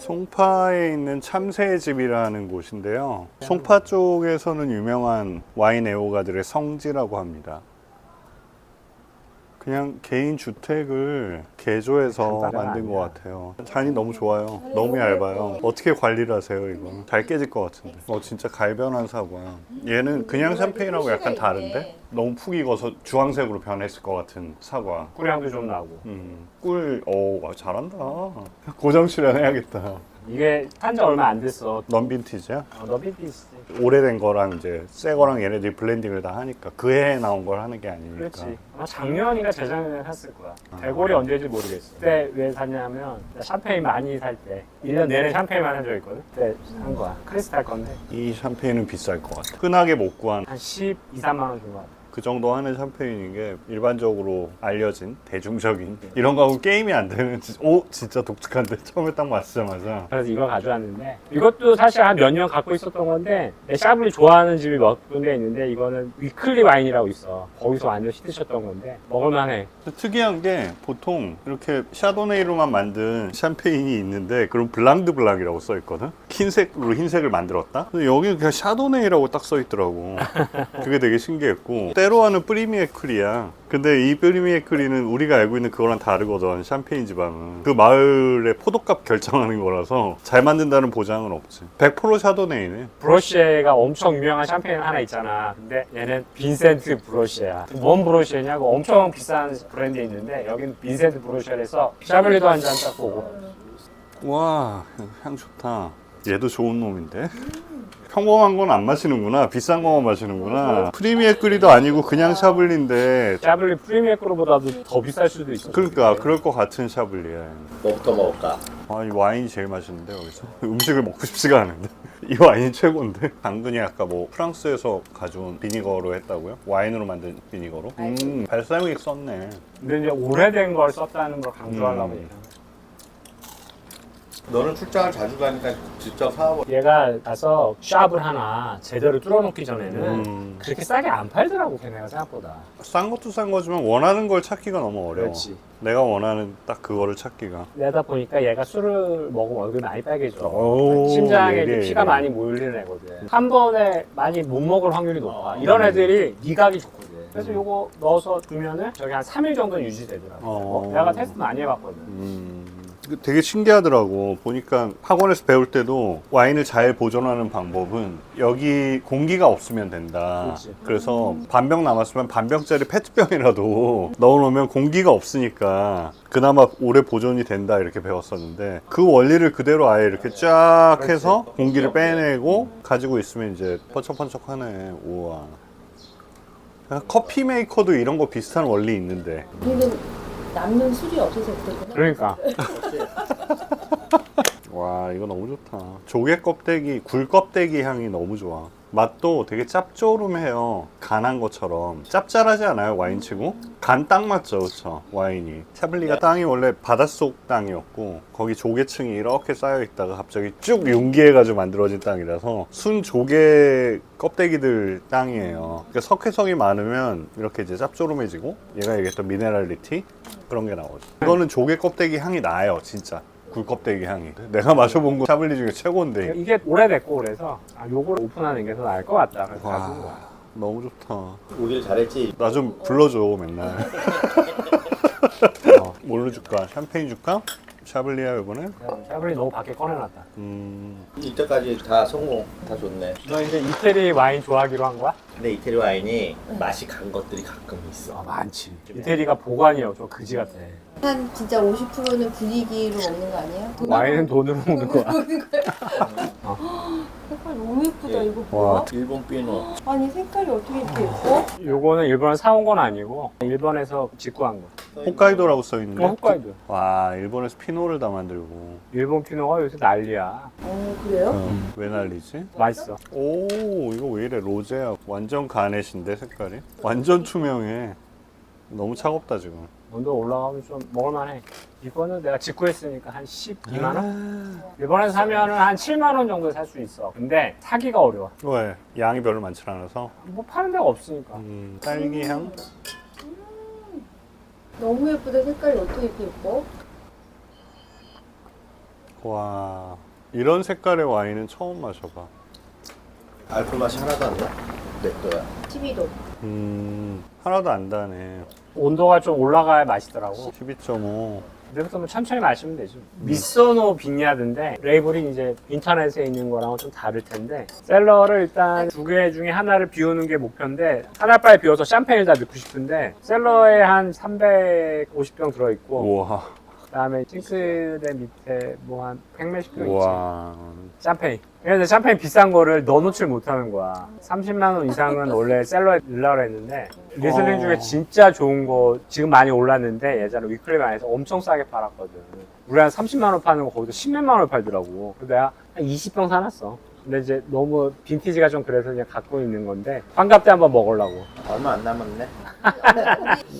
송파에 있는 참새의 집이라는 곳인데요. 송파 쪽에서는 유명한 와인 애호가들의 성지라고 합니다. 그냥 개인 주택을 개조해서 만든 것 같아요. 잔이 너무 좋아요. 너무 얇아요. 어떻게 관리를 하세요, 이거? 잘 깨질 것 같은데. 진짜 갈변한 사과야. 얘는 그냥 샴페인하고 약간 다른데? 너무 푹 익어서 주황색으로 변했을 것 같은 사과. 꿀향도 좀 나고. 잘한다. 고정 출연해야겠다. 이게 탄 지 얼마 안 됐어. 넌 빈티지야? 너 빈티지. 오래된 거랑 이제 새 거랑 얘네들이 블렌딩을 다 하니까 그 해에 나온 걸 하는 게 아니니까. 그렇지. 아마 작년인가 재작년에 샀을 거야. 대골이 언제인지 모르겠어. 그때 왜 샀냐면 샴페인 많이 살 때 1년 내내 샴페인만 한 적 있거든. 그때 산 거야. 크리스탈 건데 이 샴페인은 비쌀 것 같아. 흔하게 못 구한 한 12, 13만 원 준 거 같아. 그 정도 하는 샴페인인 게 일반적으로 알려진 대중적인 이런 거하고 게임이 안 되는 진짜 독특한데 처음에 딱 마시자마자 그래서 이걸 가져왔는데 이것도 사실 한 몇 년 갖고 있었던 건데 내 샤블리 좋아하는 집이 몇 군데 있는데 이거는 위클리 와인이라고 있어. 거기서 완전 히트쳤던 건데 먹을만해. 특이한 게 보통 이렇게 샤도네이로만 만든 샴페인이 있는데 그럼 블랑드 블랑이라고 써 있거든. 흰색으로 흰색을 만들었다. 근데 여기 그냥 샤도네이라고 딱 써 있더라고. 그게 되게 신기했고 때로 하는 프리미에크리야. 근데 이 프리미에크리는 우리가 알고 있는 그거랑 다르거든. 샴페인 지방은 그 마을의 포도값 결정하는 거라서 잘 만든다는 보장은 없지. 100% 샤도네이네. 브로시에가 엄청 유명한 샴페인 하나 있잖아. 근데 얘는 빈센트 브로시에야. 뭔 브로시에냐고 엄청 비싼 브랜드에 있는데 여기는 빈센트 브로시에에서 샤블리도 한 잔 딱 보고. 와, 향 좋다. 얘도 좋은 놈인데. 평범한 건 안 마시는구나. 비싼 거만 마시는구나. 프리미에크리도 아니고 그냥 샤블리인데. 샤블리 프리미에크로보다도 더 비쌀 수도 있어. 그러니까 그럴 것 같은 샤블리야. 뭐부터 먹을까? 이 와인이 제일 맛있는데 여기서 음식을 먹고 싶지가 않은데 이 와인이 최고인데. 당근이 아까 뭐 프랑스에서 가져온 비니거로 했다고요? 와인으로 만든 비니거로? 발사믹 썼네. 근데 이제 오래된 걸 썼다는 걸 강조하려고 얘기하는 너는 출장을 자주 가니까 직접 사와버. 얘가 가서 샵을 하나 제대로 뚫어놓기 전에는 그렇게 싸게 안 팔더라고 걔네가 생각보다. 싼 것도 싼 거지만 원하는 걸 찾기가 너무 어려워. 그렇지. 내가 원하는 딱 그거를 찾기가. 내다 보니까 얘가 술을 먹으면 얼굴이 많이 빨개져. 오, 심장에 이제 예리해, 피가 예리해. 많이 몰리는 애거든. 한 번에 많이 못 먹을 확률이 높아. 이런 애들이 미각이 좋거든. 그래서 요거 넣어서 두면은 저기 한 3일 정도는 유지되더라고. 내가 테스트 많이 해봤거든. 이거 되게 신기하더라고. 보니까 학원에서 배울 때도 와인을 잘 보존하는 방법은 여기 공기가 없으면 된다. 그렇지. 그래서 반병 남았으면 반병짜리 페트병이라도 넣어놓으면 공기가 없으니까 그나마 오래 보존이 된다 이렇게 배웠었는데 그 원리를 그대로 아예 이렇게 쫙 해서 공기를 빼내고 가지고 있으면 이제 펀쩍펀쩍하네. 우와. 커피 메이커도 이런 거 비슷한 원리 있는데. 얘는 남는 술이 없어서 그랬구나. 그러니까. 와, 이거 너무 좋다. 조개 껍데기, 굴 껍데기 향이 너무 좋아. 맛도 되게 짭조름해요. 간한 것처럼. 짭짤하지 않아요, 와인치고? 간 딱 맞죠, 그쵸? 와인이. 샤블리가 땅이 원래 바닷속 땅이었고 거기 조개층이 이렇게 쌓여 있다가 갑자기 쭉 융기해가지고 만들어진 땅이라서 순 조개 껍데기들 땅이에요. 그러니까 석회성이 많으면 이렇게 이제 짭조름해지고 얘가 얘기했던 미네랄리티 그런 게 나오죠. 이거는 조개 껍데기 향이 나요, 진짜. 굴 껍데기 향이. 내가 마셔본 거 샤블리 중에 최고인데. 이게 오래됐고 그래서 요걸 오픈하는 게 더 나을 것 같다. 그래서 가지고 온 거야. 와, 너무 좋다. 오길 잘했지. 나 좀 불러줘, 맨날. 뭘로 줄까? 샴페인 줄까? 샤블리야, 이번에? 샤블리 너무 밖에 꺼내놨다. 이때까지 다 성공, 다 좋네. 너 이제 이태리 와인 좋아하기로 한 거야? 근데 이태리 와인이 맛이 간 것들이 가끔 있어. 많지. 이태리가 보관이요. 좀 그지 같아. 한 진짜 50%는 분위기로 먹는 거 아니에요? 와인은 돈으로 먹는 거야. 먹는 거야. 색깔 너무 예쁘다. 이거 뭐야? 일본 피노. 아니 색깔이 어떻게 이렇게 예뻐? 요거는 일본에서 사온 건 아니고 일본에서 직구한 거. 홋카이도라고 써있는데. 홋카이도. 와, 일본에서 피노를 다 만들고. 일본 피노가 요새 난리야. 그래요? 왜 난리지? 맛있어. 오, 이거 왜 이래? 로제야. 완전 가넷인데, 색깔이? 완전 투명해. 너무 차갑다, 지금. 온도 올라가면 좀 먹을만해. 이거는 내가 직구했으니까 한 12만 원? 일본에서 사면은 한 7만 원 정도 살 수 있어. 근데 사기가 어려워. 왜? 양이 별로 많지 않아서. 뭐 파는 데가 없으니까. 딸기 향? 너무 예쁘다. 색깔이 어떻게 이렇게 예뻐? 와, 이런 색깔의 와인은 처음 마셔봐. 알코올 맛이 하나도 안 나? 내 거야. 12도. 하나도 안 다네. 온도가 좀 올라가야 맛있더라고. 12.5. 이제부터 뭐 천천히 마시면 되죠. 미소노 빈야드인데 레이블이 이제 인터넷에 있는 거랑은 좀 다를 텐데 셀러를 일단 두 개 중에 하나를 비우는 게 목표인데 하나 빨리 비워서 샴페인을 다 넣고 싶은데 셀러에 한 350병 들어있고 우와. 그다음에 싱크대 밑에 뭐 한 100몇십 병 있지. 우와. 샴페인. 근데 샴페인 비싼 거를 넣어놓질 못하는 거야. 30만 원 이상은 원래 셀러에 넣으려고 했는데 리슬링 중에 진짜 좋은 거 지금 많이 올랐는데 예전에 위클리반에서 엄청 싸게 팔았거든. 우리 한 30만 원 파는 거 거기서 10몇만 원 팔더라고. 그래서 내가 한 20병 사놨어. 근데 이제 너무 빈티지가 좀 그래서 그냥 갖고 있는 건데 환갑 때 한번 먹으려고. 얼마 안 남았네.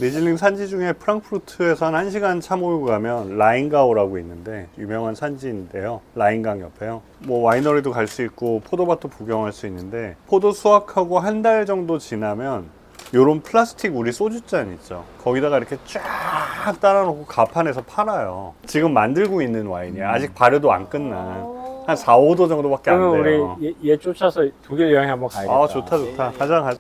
리슬링 산지 중에 프랑크푸르트에서 한 1시간 차 몰고 가면 라인가우라고 있는데 유명한 산지인데요. 라인강 옆에요. 뭐 와이너리도 갈 수 있고 포도밭도 구경할 수 있는데 포도 수확하고 한 달 정도 지나면 요런 플라스틱 우리 소주잔 있죠. 거기다가 이렇게 쫙 따라놓고 가판에서 팔아요. 지금 만들고 있는 와인이야. 아직 발효도 안 끝난. 한 4, 5도 정도밖에 안 그러면 돼요. 우리 얘 쫓아서 독일 여행 한번 가야겠다. 아, 좋다, 좋다. 가자, 가자.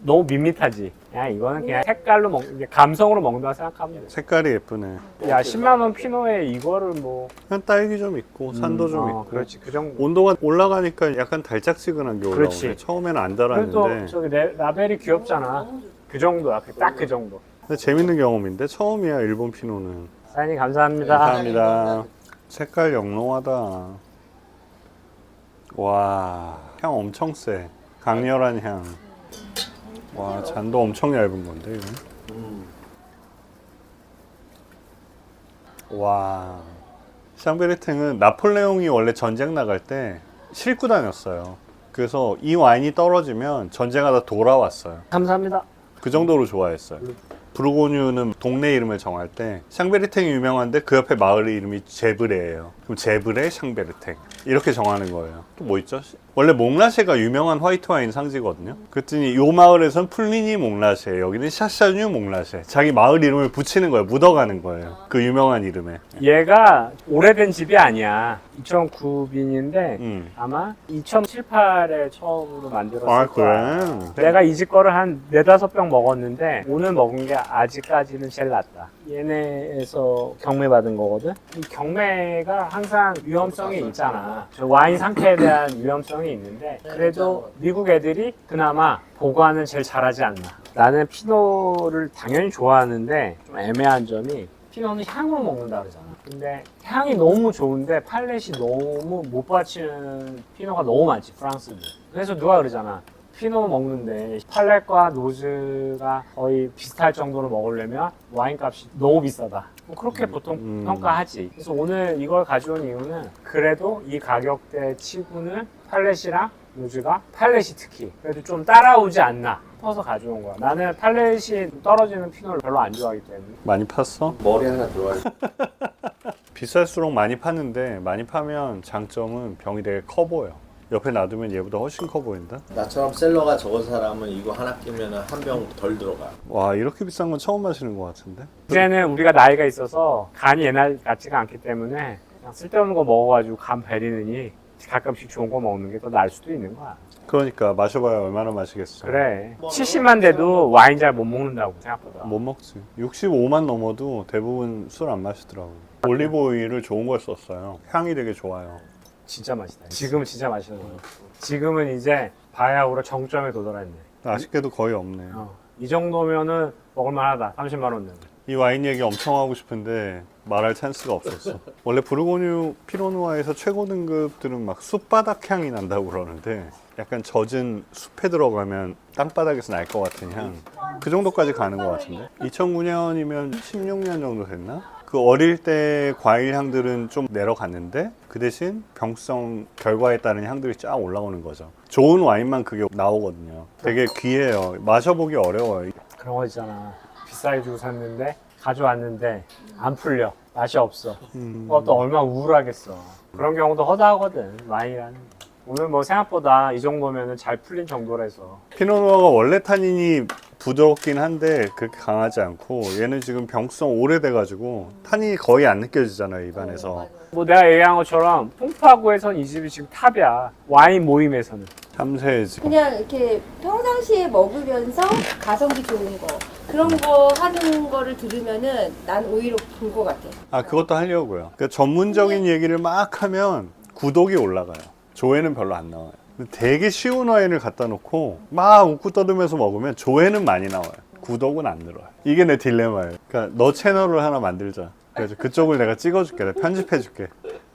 너무 밋밋하지. 야 이거는 그냥 색깔로 이제 감성으로 먹는다고 생각하면 돼. 색깔이 예쁘네. 야 10만 원 피노에 이거를 뭐 그냥 딸기 좀 있고, 산도 좀 있고. 그렇지 그 정도. 온도가 올라가니까 약간 달짝지근한 게 올라오네. 그렇지. 처음에는 안 그래도 달았는데. 저기 라벨이 귀엽잖아. 그 정도야. 딱 그 정도. 근데 재밌는 경험인데 처음이야 일본 피노는. 사장님 감사합니다. 감사합니다. 색깔 영롱하다. 와, 향 엄청 세. 강렬한 향. 와, 잔도 엄청 얇은 건데 이거. 와, 샹베르탱은 나폴레옹이 원래 전쟁 나갈 때 싣고 다녔어요. 그래서 이 와인이 떨어지면 전쟁하다 돌아왔어요. 감사합니다. 그 정도로 좋아했어요. 부르고뉴는 동네 이름을 정할 때 샹베르탱이 유명한데 그 옆에 마을 이름이 제브레예요. 그럼 제브레 샹베르탱 이렇게 정하는 거예요. 또 뭐 있죠? 원래 몽라쉐가 유명한 화이트 와인 상지거든요. 그랬더니 요 마을에선 풀리니 몽라쉐, 여기는 샤샤뉴 몽라쉐. 자기 마을 이름을 붙이는 거예요. 묻어가는 거예요. 그 유명한 이름에. 얘가 오래된 집이 아니야. 2009빈인데 아마 2007, 8에 처음으로 만들었을 아, 거야. 그래? 내가 이 집 거를 한 4-5병 먹었는데 오늘 먹은 게 아직까지는 제일 낫다. 얘네에서 경매받은 거거든. 이 경매가 항상 위험성이 있잖아. 저 와인 상태에 대한 위험성이 있는데 그래도 미국 애들이 그나마 보관은 제일 잘하지 않나. 나는 피노를 당연히 좋아하는데 좀 애매한 점이 피노는 향으로 먹는다 그러잖아. 근데 향이 너무 좋은데 팔렛이 너무 못 받치는 피노가 너무 많지, 프랑스는. 그래서 누가 그러잖아. 피노 먹는데 팔렛과 노즈가 거의 비슷할 정도로 먹으려면 와인 값이 너무 비싸다. 뭐 그렇게 보통 평가하지. 그래서 오늘 이걸 가져온 이유는 그래도 이 가격대 치고는 팔렛이랑 노즈가 팔렛이 특히 그래도 좀 따라오지 않나 싶어서 가져온 거야. 나는 팔렛이 떨어지는 피노를 별로 안 좋아하기 때문에. 많이 팠어? 머리 하나 들어와. 비쌀수록 많이 파는데 많이 파면 장점은 병이 되게 커 보여. 옆에 놔두면 얘보다 훨씬 커 보인다. 나처럼 셀러가 적은 사람은 이거 하나 끼면 한 병 덜 들어가. 와, 이렇게 비싼 건 처음 마시는 것 같은데. 이제는 우리가 나이가 있어서 간이 옛날 같지가 않기 때문에 그냥 쓸데없는 거 먹어가지고 간 베리느니 가끔씩 좋은 거 먹는 게 더 나을 수도 있는 거야. 그러니까 마셔봐야 얼마나 마시겠어. 그래. 70만 돼도 와인 잘 못 먹는다고 생각보다. 못 먹지. 65만 넘어도 대부분 술 안 마시더라고. 올리브 오일을 좋은 걸 썼어요. 향이 되게 좋아요. 진짜 맛있다. 지금은 진짜 맛있는 거야. 지금은 이제 바야흐로 정점에 도달했네. 아쉽게도 거의 없네. 이 정도면은 먹을만하다. 30만 원 내면. 이 와인 얘기 엄청 하고 싶은데 말할 찬스가 없었어. 원래 부르고뉴 피노누아에서 최고 등급들은 막 숲바닥 향이 난다고 그러는데 약간 젖은 숲에 들어가면 땅바닥에서 날 것 같은 향. 그 정도까지 가는 것 같은데. 2009년이면 16년 정도 됐나? 그 어릴 때 과일 향들은 좀 내려갔는데 그 대신 병성 결과에 따른 향들이 쫙 올라오는 거죠. 좋은 와인만 그게 나오거든요. 되게 귀해요. 마셔보기 어려워요. 그런 거 있잖아. 비싸게 주고 샀는데 가져왔는데 안 풀려. 맛이 없어. 그것도 얼마나 우울하겠어. 그런 경우도 허다하거든. 와인이라는. 오늘 뭐 생각보다 이 정도면은 잘 풀린 정도라서. 피노누아가 원래 타닌이 부드럽긴 한데 그렇게 강하지 않고 얘는 지금 병성 오래돼가지고 타닌이 거의 안 느껴지잖아요 입안에서. 맞아. 뭐 내가 얘기한 것처럼 풍파구에선 이 집이 지금 탑이야. 와인 모임에서는. 참새지. 그냥 이렇게 평상시에 먹으면서 가성비 좋은 거 그런 거 하는 거를 들으면은 난 오히려 볼 것 같아. 아 그것도 하려고요. 그러니까 전문적인 얘기를 막 하면 구독이 올라가요. 조회는 별로 안 나와요. 근데 되게 쉬운 와인을 갖다 놓고 막 웃고 떠들면서 먹으면 조회는 많이 나와요. 구독은 안 늘어요. 이게 내 딜레마예요. 그러니까 너 채널을 하나 만들자. 그래서 그쪽을 내가 찍어줄게. 내가 편집해줄게.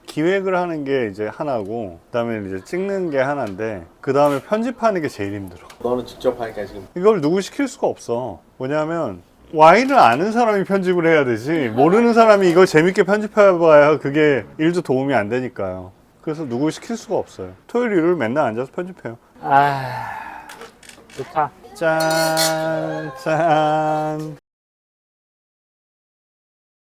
기획을 하는 게 이제 하나고 그다음에 이제 찍는 게 하나인데 그 다음에 편집하는 게 제일 힘들어. 너는 직접 하니까 지금 이걸 누구 시킬 수가 없어. 뭐냐면 와인을 아는 사람이 편집을 해야 되지 모르는 사람이 이걸 재밌게 편집해봐야 그게 일도 도움이 안 되니까요. 그래서 누구 시킬 수가 없어요. 토요일 일요일 맨날 앉아서 편집해요. 아, 좋다. 짠.